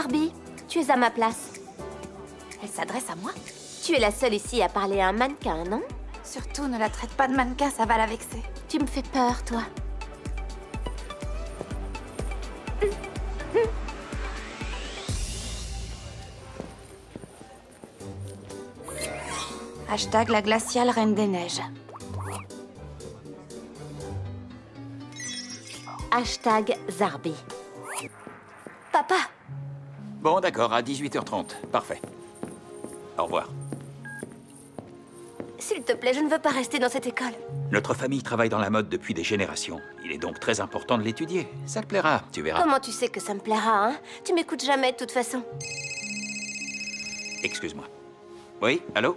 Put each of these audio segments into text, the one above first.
Zarbi, tu es à ma place. Elle s'adresse à moi? Tu es la seule ici à parler à un mannequin, non? Surtout, ne la traite pas de mannequin, ça va la vexer. Tu me fais peur, toi. Hashtag la glaciale reine des neiges. Hashtag Zarbi. Papa! Bon, d'accord, à 18h30. Parfait. Au revoir. S'il te plaît, je ne veux pas rester dans cette école. Notre famille travaille dans la mode depuis des générations. Il est donc très important de l'étudier. Ça te plaira, tu verras. Comment tu sais que ça me plaira, hein? Tu m'écoutes jamais, de toute façon. Excuse-moi. Oui, allô?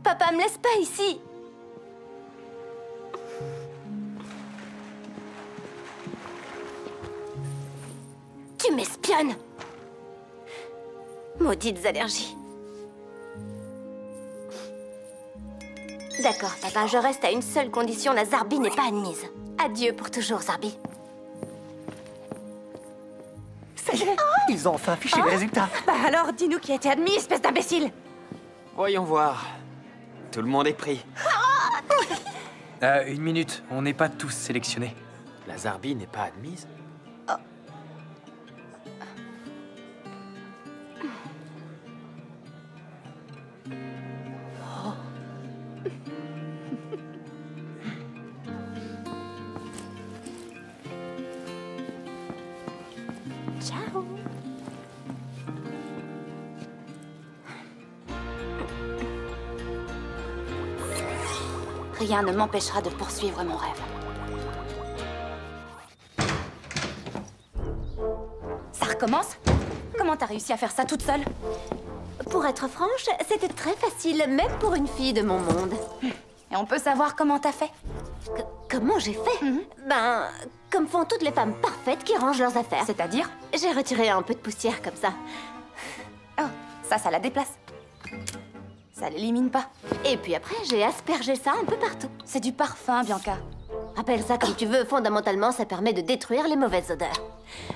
Papa, me laisse pas ici! Tu m'espionnes! Maudites allergies. D'accord, papa, je reste à une seule condition, la Zarbi n'est pas admise. Adieu pour toujours, Zarbi. Ça y est, ils ont enfin affiché les résultats. Bah alors, dis-nous qui a été admis, espèce d'imbécile! Voyons voir. Tout le monde est pris. Une minute, on n'est pas tous sélectionnés. La Zarbi n'est pas admise? Ciao. Rien ne m'empêchera de poursuivre mon rêve. Ça recommence? Comment t'as réussi à faire ça toute seule? Pour être franche, c'était très facile, même pour une fille de mon monde. Et on peut savoir comment t'as fait? Comment j'ai fait? Ben, comme font toutes les femmes parfaites qui rangent leurs affaires. C'est-à-dire? J'ai retiré un peu de poussière comme ça. Oh, ça la déplace. Ça l'élimine pas. Et puis après, j'ai aspergé ça un peu partout. C'est du parfum, Bianca. Appelle ça comme tu veux, fondamentalement, ça permet de détruire les mauvaises odeurs.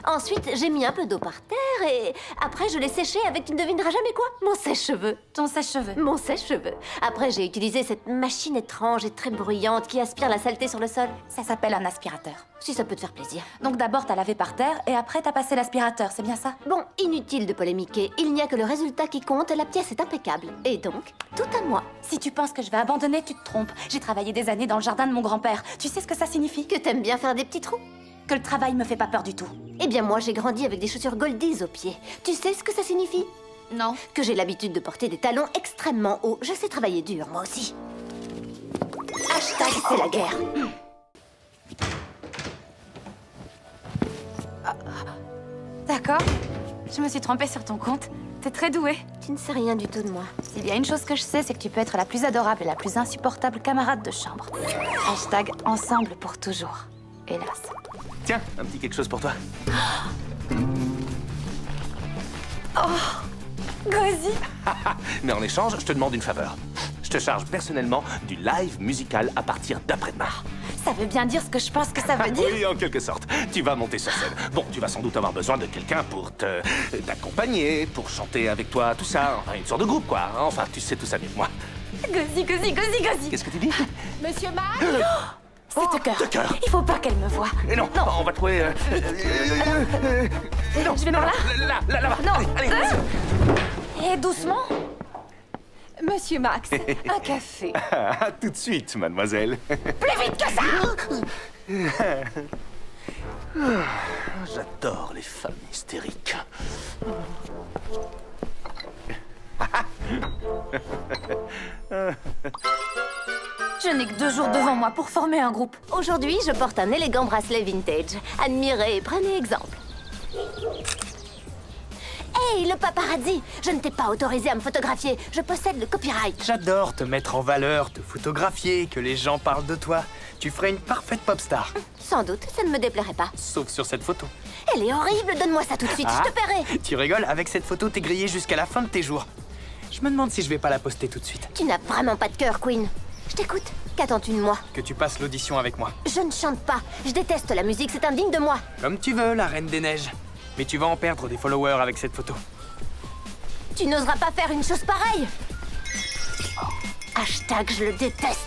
Ensuite, j'ai mis un peu d'eau par terre et après, je l'ai séché avec, tu ne devineras jamais quoi, mon sèche-cheveux. Ton sèche-cheveux. Mon sèche-cheveux. Après, j'ai utilisé cette machine étrange et très bruyante qui aspire la saleté sur le sol. Ça s'appelle un aspirateur. Si ça peut te faire plaisir. Donc d'abord, t'as lavé par terre et après, t'as passé l'aspirateur, c'est bien ça? Bon, inutile de polémiquer. Il n'y a que le résultat qui compte, la pièce est impeccable. Et donc, tout à moi. Si tu penses que je vais abandonner, tu te trompes. J'ai travaillé des années dans le jardin de mon grand-père. Tu sais ce que ça signifie? Que t'aimes bien faire des petits trous? Que le travail me fait pas peur du tout. Eh bien, moi, j'ai grandi avec des chaussures Goldies aux pieds. Tu sais ce que ça signifie? Non. Que j'ai l'habitude de porter des talons extrêmement hauts. Je sais travailler dur, moi aussi. Hashtag c'est la guerre. D'accord. Je me suis trompée sur ton compte. T'es très douée. Tu ne sais rien du tout de moi. S'il y a une chose que je sais, c'est que tu peux être la plus adorable et la plus insupportable camarade de chambre. Hashtag ensemble pour toujours. Hélas. Tiens, un petit quelque chose pour toi. Gozi. Mais en échange, je te demande une faveur. Je te charge personnellement du live musical à partir d'après-demain. Ça veut bien dire ce que je pense que ça veut dire. Oui, en quelque sorte. Tu vas monter sur scène. Bon, tu vas sans doute avoir besoin de quelqu'un pour t'accompagner, pour chanter avec toi, tout ça. Enfin, une sorte de groupe, quoi. Enfin, tu sais tout ça mieux que moi. Gozi, Gozi, Gozi, Gozi. Qu'est-ce que tu dis? Monsieur Mac. C'est Tucker. Tucker. Il faut pas qu'elle me voie. Et non, on va trouver... non, Je vais par là. Là-bas. Non. Allez, Et doucement. Monsieur Max, un café. À tout de suite, mademoiselle. Plus vite que ça. J'adore les femmes hystériques. Je n'ai que 2 jours devant moi pour former un groupe. Aujourd'hui, je porte un élégant bracelet vintage. Admirez et prenez exemple. Hey, le paparazzi! Je ne t'ai pas autorisé à me photographier. Je possède le copyright. J'adore te mettre en valeur, te photographier, que les gens parlent de toi. Tu ferais une parfaite pop star. Sans doute, ça ne me déplairait pas. Sauf sur cette photo. Elle est horrible, donne-moi ça tout de suite, je te paierai. Tu rigoles, avec cette photo, t'es grillé jusqu'à la fin de tes jours. Je me demande si je vais pas la poster tout de suite. Tu n'as vraiment pas de cœur, Queen. Je t'écoute. Qu'attends-tu de moi? Que tu passes l'audition avec moi. Je ne chante pas. Je déteste la musique, c'est indigne de moi. Comme tu veux, la Reine des Neiges. Mais tu vas en perdre des followers avec cette photo. Tu n'oseras pas faire une chose pareille. Hashtag je le déteste.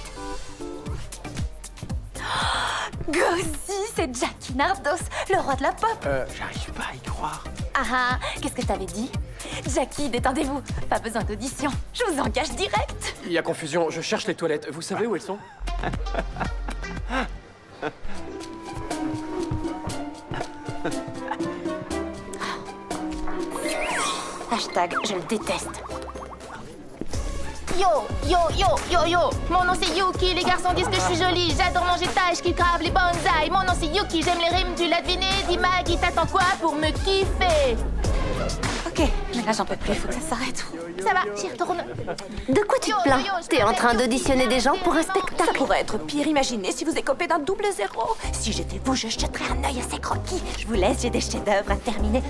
Gozi, c'est Jackie Nardos, le roi de la pop. J'arrive pas à y croire. Ah ah, qu'est-ce que je t'avais dit? Jackie, détendez-vous, pas besoin d'audition, je vous engage direct. Il y a confusion, je cherche les toilettes. Vous savez où elles sont? Hashtag je le déteste. Yo, yo, yo, yo, yo. Mon nom c'est Yuki, les garçons disent que je suis jolie. J'adore manger tâches qui cravent les bonsaïs. Mon nom c'est Yuki, j'aime les rimes, tu l'as deviné. Dis Maggie, t'attends quoi pour me kiffer? Ok, mais là j'en peux plus, faut que ça s'arrête. Ça va, j'y retourne. De quoi tu te plains? T'es en train d'auditionner des gens pour un spectacle. Ça pourrait être pire, imaginez si vous écopez d'un double zéro. Si j'étais vous, je jetterais un œil à ces croquis. Je vous laisse, j'ai des chefs-d'œuvre à terminer.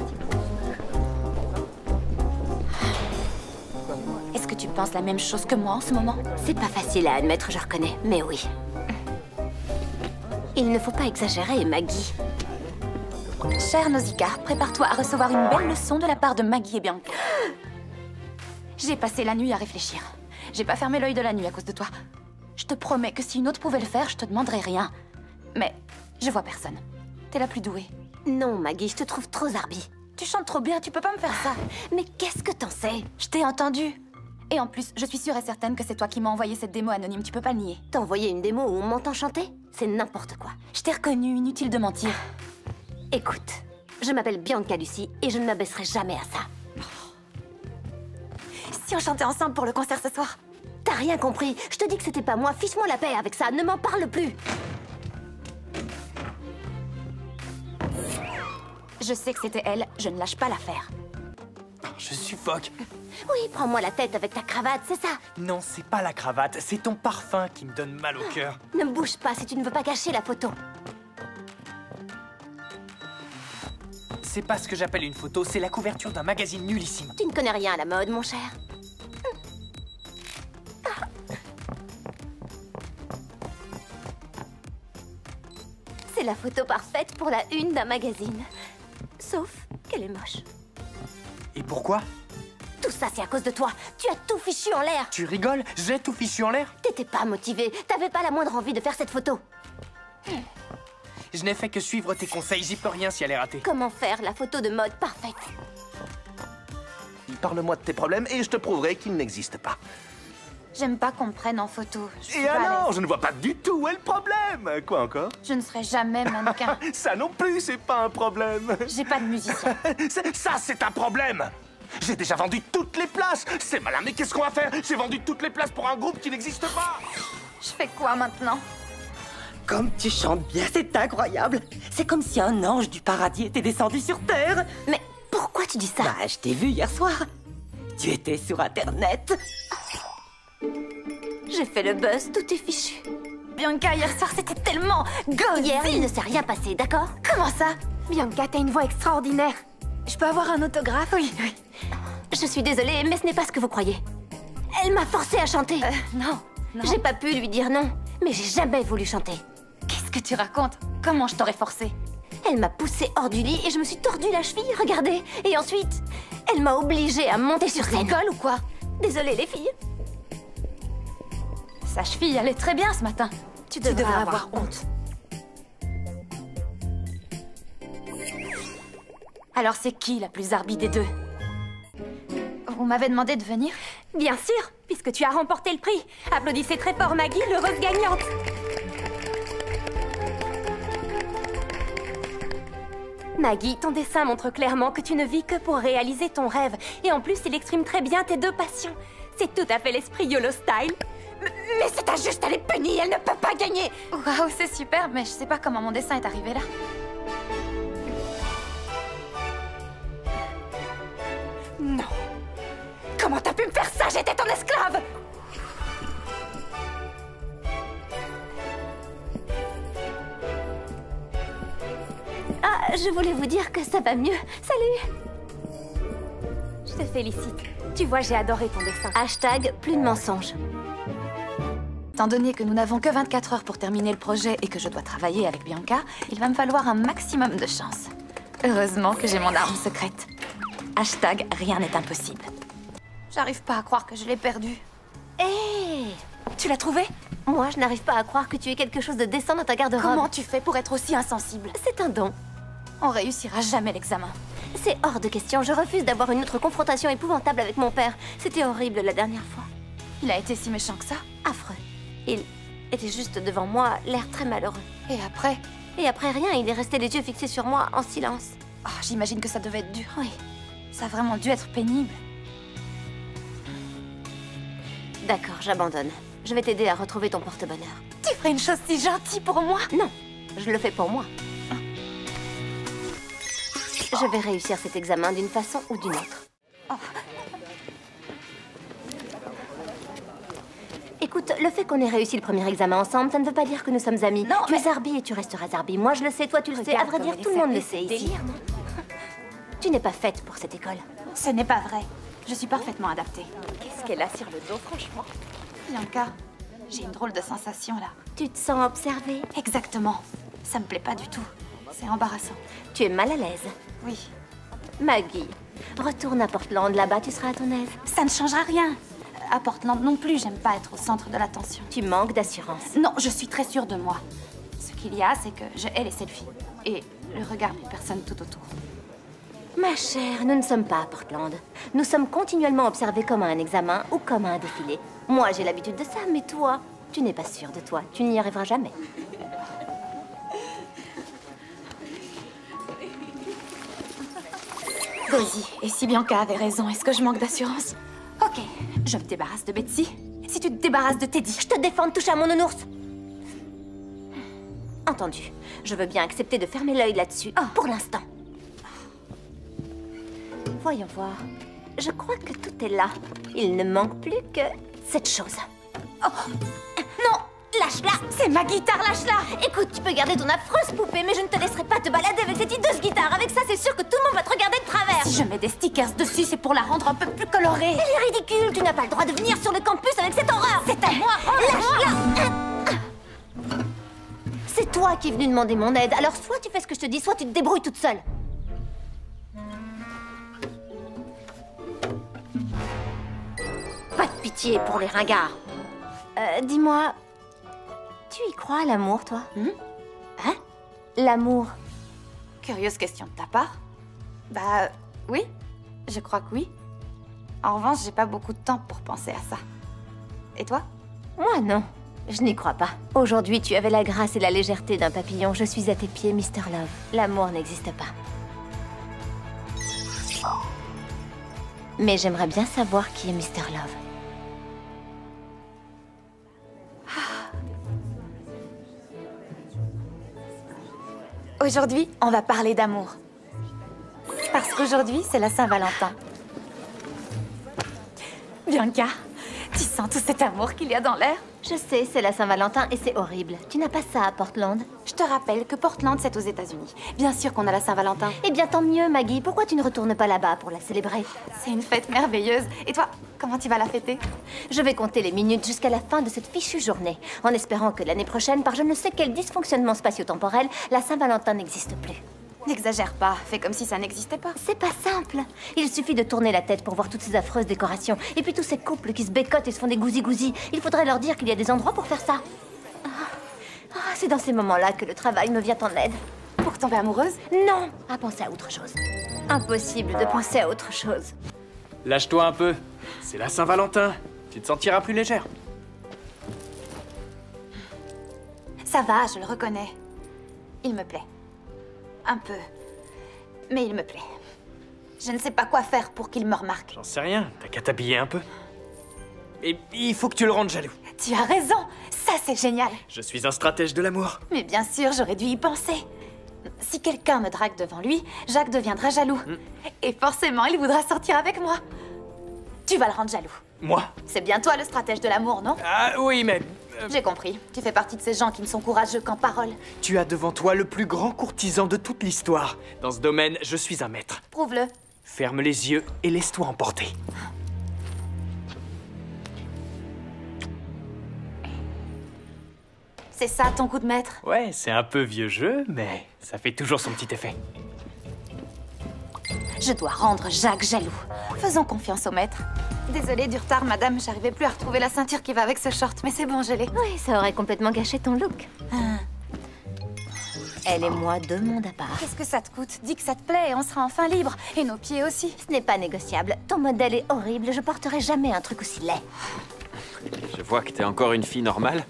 Est-ce que tu penses la même chose que moi en ce moment? C'est pas facile à admettre, je reconnais, mais oui. Il ne faut pas exagérer, Maggie. Chère Nausicaa, prépare-toi à recevoir une belle leçon de la part de Maggie et Bianca. J'ai passé la nuit à réfléchir. J'ai pas fermé l'œil de la nuit à cause de toi. Je te promets que si une autre pouvait le faire, je te demanderais rien. Mais je vois personne. T'es la plus douée. Non, Maggie, je te trouve trop zarbi. Tu chantes trop bien, tu peux pas me faire ça. Mais qu'est-ce que t'en sais? Je t'ai entendu. Et en plus, je suis sûre et certaine que c'est toi qui m'as envoyé cette démo anonyme, tu peux pas le nier. T'as envoyé une démo où on m'entend chanter? C'est n'importe quoi. Je t'ai reconnu, inutile de mentir. Écoute, je m'appelle Bianca Lucie et je ne m'abaisserai jamais à ça. Si on chantait ensemble pour le concert ce soir? T'as rien compris. Je te dis que c'était pas moi. Fiche-moi la paix avec ça. Ne m'en parle plus. Je sais que c'était elle, je ne lâche pas l'affaire. Je suffoque. Oui, prends-moi la tête avec ta cravate, c'est ça. Non, c'est pas la cravate, c'est ton parfum qui me donne mal au cœur. Ne bouge pas si tu ne veux pas gâcher la photo. C'est pas ce que j'appelle une photo, c'est la couverture d'un magazine nullissime. Tu ne connais rien à la mode, mon cher. C'est la photo parfaite pour la une d'un magazine. Sauf qu'elle est moche. Et pourquoi? Tout ça, c'est à cause de toi. Tu as tout fichu en l'air. Tu rigoles? J'ai tout fichu en l'air? T'étais pas motivé. T'avais pas la moindre envie de faire cette photo. Je n'ai fait que suivre tes conseils, j'y peux rien si elle est ratée. Comment faire la photo de mode parfaite? Parle-moi de tes problèmes et je te prouverai qu'ils n'existent pas. J'aime pas qu'on me prenne en photo. Je suis Et pas à alors, l'aise. je ne vois pas du tout où est le problème. Quoi encore? Je ne serai jamais mannequin. Ça non plus, c'est pas un problème. J'ai pas de musicien. Ça, c'est un problème. J'ai déjà vendu toutes les places. C'est malin, mais qu'est-ce qu'on va faire? J'ai vendu toutes les places pour un groupe qui n'existe pas. Je fais quoi maintenant? Comme tu chantes bien, c'est incroyable. C'est comme si un ange du paradis était descendu sur Terre. Mais pourquoi tu dis ça? Bah, je t'ai vu hier soir. Tu étais sur Internet. J'ai fait le buzz, tout est fichu. Bianca, hier soir, c'était tellement gozy. Hier, il ne s'est rien passé, d'accord? Comment ça? Bianca, t'as une voix extraordinaire. Je peux avoir un autographe? Oui, oui. Je suis désolée, mais ce n'est pas ce que vous croyez. Elle m'a forcée à chanter. Non, non. J'ai pas pu lui dire non, mais j'ai jamais voulu chanter. Qu'est-ce que tu racontes? Comment je t'aurais forcé? Elle m'a poussée hors du lit et je me suis tordu la cheville, regardez. Et ensuite, elle m'a obligée à monter sur scène. Rigole ou quoi? Désolée, les filles. Sa cheville allait très bien ce matin. Tu devrais avoir honte. Alors c'est qui la plus zarbi des deux? Vous m'avez demandé de venir? Bien sûr, puisque tu as remporté le prix. Applaudissez très fort Maggie, l'heureuse gagnante. Maggie, ton dessin montre clairement que tu ne vis que pour réaliser ton rêve. Et en plus, il exprime très bien tes deux passions. C'est tout à fait l'esprit YOLO Style. Mais c'est injuste, elle est punie, elle ne peut pas gagner. Waouh, c'est super, mais je sais pas comment mon dessin est arrivé là. Non. Comment t'as pu me faire ça? J'étais ton esclave. Ah, je voulais vous dire que ça va mieux. Salut. Je te félicite. Tu vois, j'ai adoré ton dessin. Hashtag plus de mensonges. Étant donné que nous n'avons que 24 heures pour terminer le projet et que je dois travailler avec Bianca, il va me falloir un maximum de chance. Heureusement que j'ai mon arme secrète. Hashtag rien n'est impossible. J'arrive pas à croire que je l'ai perdu. Hé Tu l'as trouvé? Moi, je n'arrive pas à croire que tu aies quelque chose de décent dans ta garde-robe. Comment tu fais pour être aussi insensible? C'est un don. On réussira jamais l'examen. C'est hors de question. Je refuse d'avoir une autre confrontation épouvantable avec mon père. C'était horrible la dernière fois. Il a été si méchant que ça? Affreux. Il était juste devant moi, l'air très malheureux. Et après? Et après rien, il est resté les yeux fixés sur moi, en silence. Oh, j'imagine que ça devait être dur. Oui. Ça a vraiment dû être pénible. D'accord, j'abandonne. Je vais t'aider à retrouver ton porte-bonheur. Tu ferais une chose si gentille pour moi? Non, je le fais pour moi. Je vais réussir cet examen d'une façon ou d'une autre. Oh. Écoute, le fait qu'on ait réussi le premier examen ensemble, ça ne veut pas dire que nous sommes amis. Non, tu es Zarbi et tu resteras Zarbi. Moi, je le sais, toi, tu le sais. À vrai dire, tout le monde le sait ici. Tu n'es pas faite pour cette école. Ce n'est pas vrai. Je suis parfaitement adaptée. Qu'est-ce qu'elle a sur le dos, franchement? Bianca, j'ai une drôle de sensation là. Tu te sens observée? Exactement. Ça me plaît pas du tout. C'est embarrassant. Tu es mal à l'aise. Oui. Maggie, retourne à Portland. Là-bas, tu seras à ton aise. Ça ne changera rien. À Portland non plus, j'aime pas être au centre de l'attention. Tu manques d'assurance. Non, je suis très sûre de moi. Ce qu'il y a, c'est que je hais les selfies. Et le regard des personnes tout autour. Ma chère, nous ne sommes pas à Portland. Nous sommes continuellement observés comme à un examen ou comme à un défilé. Moi, j'ai l'habitude de ça, mais toi, tu n'es pas sûre de toi. Tu n'y arriveras jamais. Rosie, et si Bianca avait raison, est-ce que je manque d'assurance? Ok, je me débarrasse de Betsy. Si tu te débarrasses de Teddy, Je te défends de toucher à mon nounours. Entendu. Je veux bien accepter de fermer l'œil là-dessus, pour l'instant. Voyons voir. Je crois que tout est là. Il ne manque plus que cette chose. Oh non, lâche-la. C'est ma guitare, lâche-la. Écoute, tu peux garder ton affreuse poupée, mais je ne te laisserai pas te balader avec cette hideuse guitare. Avec ça, c'est sûr que tout le monde va te regarder de travers. Si je mets des stickers dessus, c'est pour la rendre un peu plus colorée. Elle est ridicule. Tu n'as pas le droit de venir sur le campus avec cette horreur. C'est à moi. Lâche-la. C'est toi qui es venu demander mon aide. Alors soit tu fais ce que je te dis, soit tu te débrouilles toute seule. Pas de pitié pour les ringards. Dis-moi, tu y crois à l'amour, toi? Hein? L'amour. Curieuse question de ta part. Bah, oui. Je crois que oui. En revanche, j'ai pas beaucoup de temps pour penser à ça. Et toi? Moi, non. Je n'y crois pas. Aujourd'hui, tu avais la grâce et la légèreté d'un papillon. Je suis à tes pieds, Mr. Love. L'amour n'existe pas. Mais j'aimerais bien savoir qui est Mr. Love. Aujourd'hui, on va parler d'amour. Parce qu'aujourd'hui, c'est la Saint-Valentin. Bianca, tu sens tout cet amour qu'il y a dans l'air? Je sais, c'est la Saint-Valentin et c'est horrible. Tu n'as pas ça à Portland? Je te rappelle que Portland, c'est aux États-Unis. Bien sûr qu'on a la Saint-Valentin. Eh bien, tant mieux, Maggie. Pourquoi tu ne retournes pas là-bas pour la célébrer? C'est une fête merveilleuse. Et toi, comment tu vas la fêter? Je vais compter les minutes jusqu'à la fin de cette fichue journée, en espérant que l'année prochaine, par je ne sais quel dysfonctionnement spatio-temporel, la Saint-Valentin n'existe plus. N'exagère pas, fais comme si ça n'existait pas. C'est pas simple. Il suffit de tourner la tête pour voir toutes ces affreuses décorations. Et puis tous ces couples qui se bécotent et se font des gousi-gousi. Il faudrait leur dire qu'il y a des endroits pour faire ça. C'est dans ces moments-là que le travail me vient en aide. Pour tomber amoureuse? Non, à penser à autre chose. Impossible de penser à autre chose. Lâche-toi un peu. C'est la Saint-Valentin. Tu te sentiras plus légère. Ça va, je le reconnais. Il me plaît. Un peu. Mais il me plaît. Je ne sais pas quoi faire pour qu'il me remarque. J'en sais rien, t'as qu'à t'habiller un peu. Et il faut que tu le rendes jaloux. Tu as raison, ça c'est génial. Je suis un stratège de l'amour. Mais bien sûr, j'aurais dû y penser. Si quelqu'un me drague devant lui, Jacques deviendra jaloux. Et forcément, il voudra sortir avec moi. Tu vas le rendre jaloux. Moi? C'est bien toi le stratège de l'amour, non? Ah oui, mais... J'ai compris. Tu fais partie de ces gens qui ne sont courageux qu'en parole. Tu as devant toi le plus grand courtisan de toute l'histoire. Dans ce domaine, je suis un maître. Prouve-le. Ferme les yeux et laisse-toi emporter. C'est ça ton coup de maître? Ouais, c'est un peu vieux jeu, mais ça fait toujours son petit effet. Je dois rendre Jacques jaloux. Faisons confiance au maître. Désolée du retard, madame. J'arrivais plus à retrouver la ceinture qui va avec ce short, mais c'est bon, je l'ai. Oui, ça aurait complètement gâché ton look. Elle et moi, deux mondes à part. Qu'est-ce que ça te coûte? Dis que ça te plaît et on sera enfin libre. Et nos pieds aussi. Ce n'est pas négociable. Ton modèle est horrible. Je porterai jamais un truc aussi laid. Je vois que t'es encore une fille normale.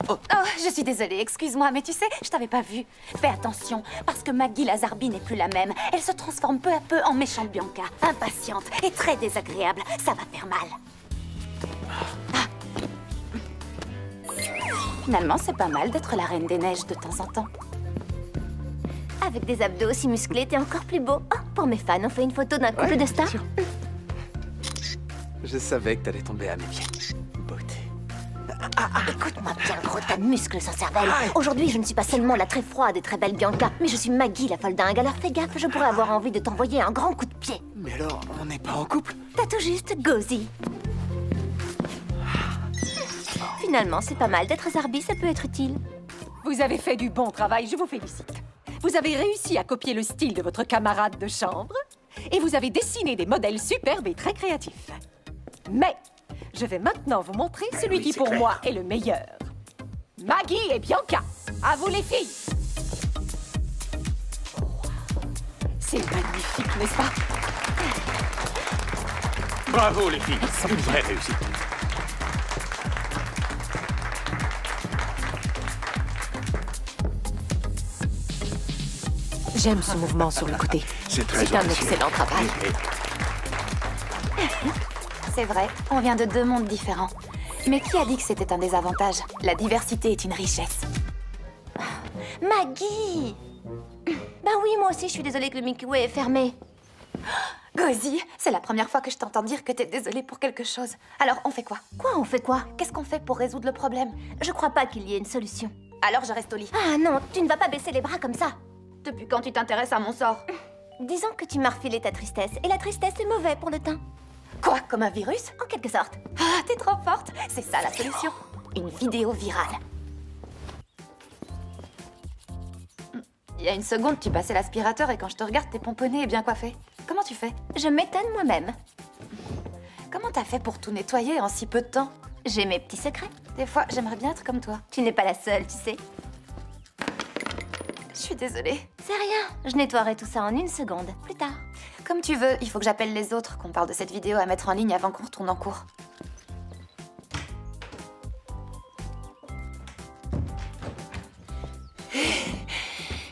Oh, je suis désolée, excuse-moi, mais tu sais, je t'avais pas vu. Fais attention, parce que Maggie Lazarby n'est plus la même. Elle se transforme peu à peu en méchante Bianca, impatiente et très désagréable. Ça va faire mal. Finalement, c'est pas mal d'être la reine des neiges de temps en temps. Avec des abdos aussi musclés, t'es encore plus beau. Oh, pour mes fans, on fait une photo d'un couple de stars. Je savais que t'allais tomber à mes pieds. Beauté. Écoute-moi bien, gros, t'as muscles sans cervelle. Aujourd'hui, je ne suis pas seulement la très froide et très belle Bianca, mais je suis Maggie, la folle dingue. Alors fais gaffe, je pourrais avoir envie de t'envoyer un grand coup de pied. Mais alors, on n'est pas en couple? T'as tout juste Gozy. Finalement, c'est pas mal d'être Zarbi, ça peut être utile. Vous avez fait du bon travail, je vous félicite. Vous avez réussi à copier le style de votre camarade de chambre et vous avez dessiné des modèles superbes et très créatifs. Mais je vais maintenant vous montrer celui qui, pour moi, est le meilleur. Maggie et Bianca, à vous les filles. C'est magnifique, n'est-ce pas? Bravo, les filles. Une vraie réussite. J'aime ce mouvement sur le côté. C'est très C'est un ambitieux. excellent travail. C'est vrai, on vient de deux mondes différents. Mais qui a dit que c'était un désavantage? La diversité est une richesse. Maggie! Bah oui, moi aussi, je suis désolée que le Milky Way est fermé. Gozy, c'est la première fois que je t'entends dire que t'es désolée pour quelque chose. Alors, on fait quoi? Quoi, on fait quoi? Qu'est-ce qu'on fait pour résoudre le problème? Je crois pas qu'il y ait une solution. Alors, je reste au lit. Ah non, tu ne vas pas baisser les bras comme ça. Depuis quand tu t'intéresses à mon sort? Disons que tu m'as refilé ta tristesse, et la tristesse est mauvais pour le teint. Quoi, comme un virus? En quelque sorte. Ah, t'es trop forte. C'est ça la solution. Une vidéo virale. Il y a une seconde, tu passais l'aspirateur et quand je te regarde, t'es pomponné et bien coiffé. Comment tu fais? Je m'étonne moi-même. Comment t'as fait pour tout nettoyer en si peu de temps? J'ai mes petits secrets. Des fois, j'aimerais bien être comme toi. Tu n'es pas la seule, tu sais. Je suis désolée. C'est rien, je nettoierai tout ça en une seconde, plus tard. Comme tu veux, il faut que j'appelle les autres, qu'on parle de cette vidéo à mettre en ligne avant qu'on retourne en cours.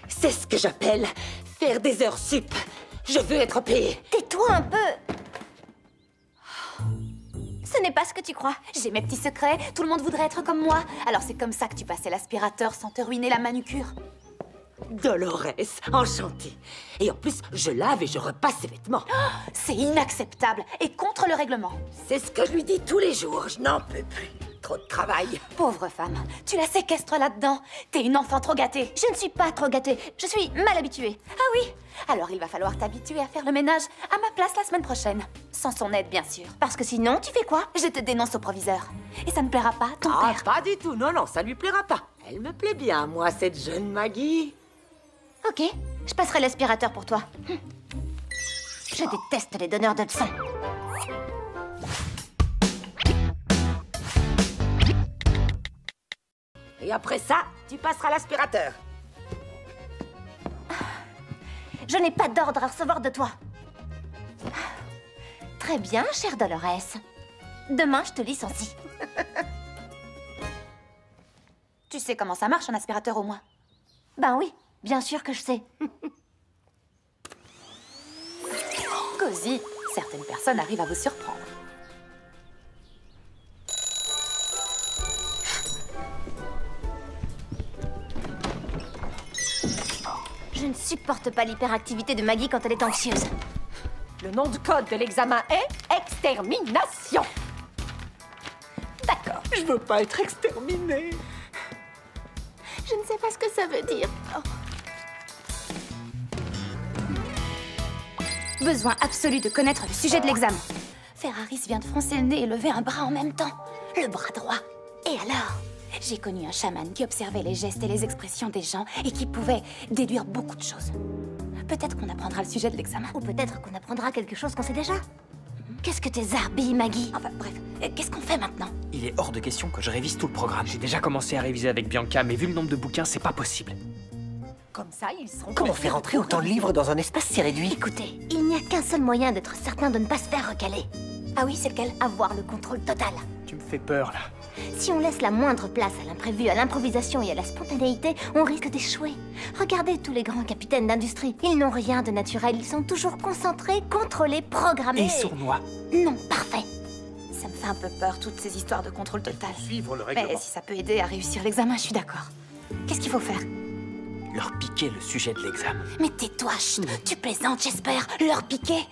C'est ce que j'appelle faire des heures sup. Je veux être payée. Tais-toi un peu. Ce n'est pas ce que tu crois. J'ai mes petits secrets, tout le monde voudrait être comme moi. Alors c'est comme ça que tu passais l'aspirateur sans te ruiner la manucure. Dolores, enchantée. Et en plus, je lave et je repasse ses vêtements. C'est inacceptable et contre le règlement. C'est ce que je lui dis tous les jours. Je n'en peux plus. Trop de travail. Pauvre femme, tu la séquestres là-dedans. T'es une enfant trop gâtée. Je ne suis pas trop gâtée, je suis mal habituée. Ah oui? Alors il va falloir t'habituer à faire le ménage à ma place la semaine prochaine. Sans son aide, bien sûr. Parce que sinon, tu fais quoi? Je te dénonce au proviseur. Et ça ne plaira pas à ton Ah, père. pas du tout. Non, non, ça lui plaira pas. Elle me plaît bien, moi, cette jeune Maggie. Ok, je passerai l'aspirateur pour toi. Je déteste les donneurs de leçons. Et après ça, tu passeras l'aspirateur. Je n'ai pas d'ordre à recevoir de toi. Très bien, chère Dolores. Demain, je te licencie. Tu sais comment ça marche un aspirateur au moins? Ben oui, bien sûr que je sais. Gozy, certaines personnes arrivent à vous surprendre. Je ne supporte pas l'hyperactivité de Maggie quand elle est anxieuse. Le nom du code de l'examen est extermination. D'accord. Je veux pas être exterminé. Je ne sais pas ce que ça veut dire. Besoin absolu de connaître le sujet de l'examen. Ferraris vient de froncer le nez et lever un bras en même temps. Le bras droit. Et alors? J'ai connu un chaman qui observait les gestes et les expressions des gens et qui pouvait déduire beaucoup de choses. Peut-être qu'on apprendra le sujet de l'examen. Ou peut-être qu'on apprendra quelque chose qu'on sait déjà. Qu'est-ce que t'es zarbi, Maggie? Enfin, bref, qu'est-ce qu'on fait maintenant? Il est hors de question que je révise tout le programme. J'ai déjà commencé à réviser avec Bianca, mais vu le nombre de bouquins, c'est pas possible. Comme ça, ils seront... Comment faire entrer autant de livres dans un espace si réduit? Écoutez, il n'y a qu'un seul moyen d'être certain de ne pas se faire recaler. Ah oui, c'est lequel? Avoir le contrôle total. Tu me fais peur, là. Si on laisse la moindre place à l'imprévu, à l'improvisation et à la spontanéité, on risque d'échouer. Regardez tous les grands capitaines d'industrie. Ils n'ont rien de naturel. Ils sont toujours concentrés, contrôlés, programmés. Et sournois. Non, parfait. Ça me fait un peu peur, toutes ces histoires de contrôle total. Suivre le règlement. Mais si ça peut aider à réussir l'examen, je suis d'accord. Qu'est-ce qu'il faut faire? Leur piquer le sujet de l'examen. Mais tais-toi, chut. Tu plaisantes, j'espère. Leur piquer.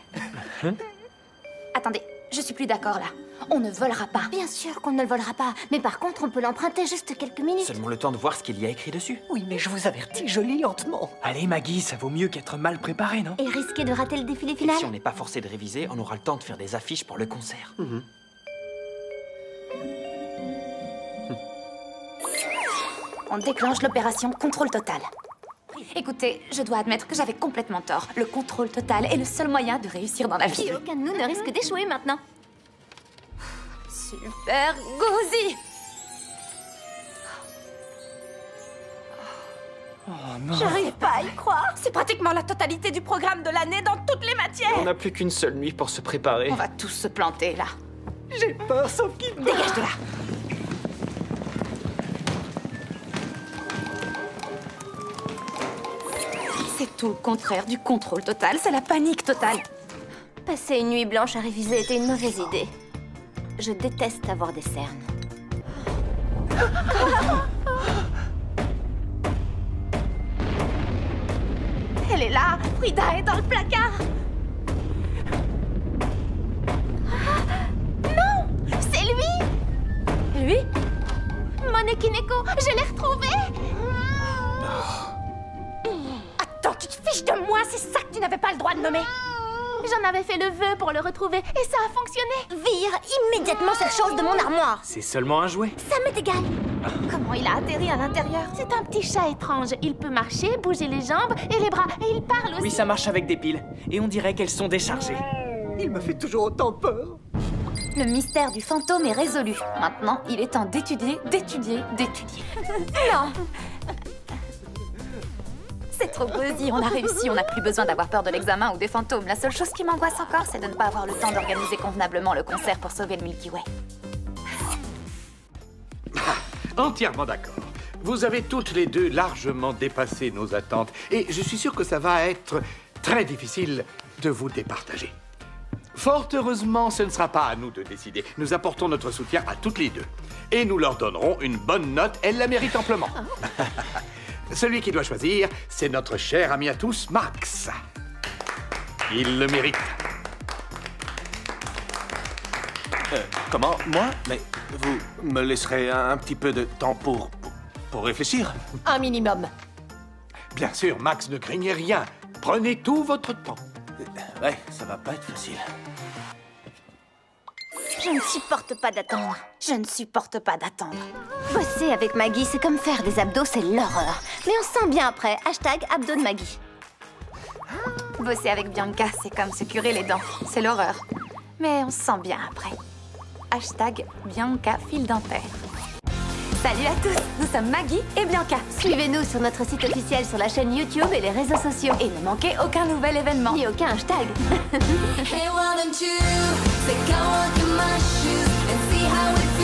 Attendez, je suis plus d'accord là. On ne volera pas. Bien sûr qu'on ne le volera pas. Mais par contre, on peut l'emprunter juste quelques minutes. Seulement le temps de voir ce qu'il y a écrit dessus. Oui, mais je vous avertis, je lis lentement. Allez, Maggie, ça vaut mieux qu'être mal préparé, non? Et risquer de rater le défilé Et final. si on n'est pas forcé de réviser, on aura le temps de faire des affiches pour le concert. On déclenche l'opération contrôle total. Écoutez, je dois admettre que j'avais complètement tort. Le contrôle total est le seul moyen de réussir dans la vie. Et aucun de nous ne risque d'échouer maintenant. Super Gauzy. Oh non. J'arrive pas à y croire. C'est pratiquement la totalité du programme de l'année dans toutes les matières. On n'a plus qu'une seule nuit pour se préparer. On va tous se planter là. J'ai peur, sauf qu'il me... Dégage de là. C'est tout le contraire du contrôle total, c'est la panique totale. Passer une nuit blanche à réviser était une mauvaise idée. Je déteste avoir des cernes. Elle est là, Frida est dans le placard. Non, c'est lui. Lui? Monekineko, je l'ai retrouvé. Attends, tu te fiches de moi, c'est ça que tu n'avais pas le droit de nommer. J'en avais fait le vœu pour le retrouver et ça a fonctionné. Vire immédiatement cette chose de mon armoire. C'est seulement un jouet. Ça m'est égal. Comment il a atterri à l'intérieur? C'est un petit chat étrange. Il peut marcher, bouger les jambes et les bras. Et il parle aussi. Oui, ça marche avec des piles. Et on dirait qu'elles sont déchargées. Il me fait toujours autant peur. Le mystère du fantôme est résolu. Maintenant, il est temps d'étudier. Non. C'est trop gauzy, on a réussi, on n'a plus besoin d'avoir peur de l'examen ou des fantômes. La seule chose qui m'angoisse encore, c'est de ne pas avoir le temps d'organiser convenablement le concert pour sauver le Milky Way. Entièrement d'accord. Vous avez toutes les deux largement dépassé nos attentes et je suis sûr que ça va être très difficile de vous départager. Fort heureusement, ce ne sera pas à nous de décider. Nous apportons notre soutien à toutes les deux. Et nous leur donnerons une bonne note. Elles la méritent amplement. Celui qui doit choisir, c'est notre cher ami à tous, Max. Il le mérite. Comment? Moi? Mais vous me laisserez un petit peu de temps pour réfléchir? Un minimum. Bien sûr, Max, ne craignez rien. Prenez tout votre temps. Ouais, ça va pas être facile. Je ne supporte pas d'attendre. Je ne supporte pas d'attendre. Bosser avec Maggie, c'est comme faire des abdos, c'est l'horreur. Mais on se sent bien après. Hashtag abdos de Maggie. Bosser avec Bianca, c'est comme se curer les dents. C'est l'horreur. Mais on se sent bien après. Hashtag Bianca fil dentaire. Salut à tous, nous sommes Maggie et Bianca. Suivez-nous sur notre site officiel, sur la chaîne YouTube et les réseaux sociaux. Et ne manquez aucun nouvel événement. Ni aucun hashtag. Hey, why don't you take a walk in my shoes and see how it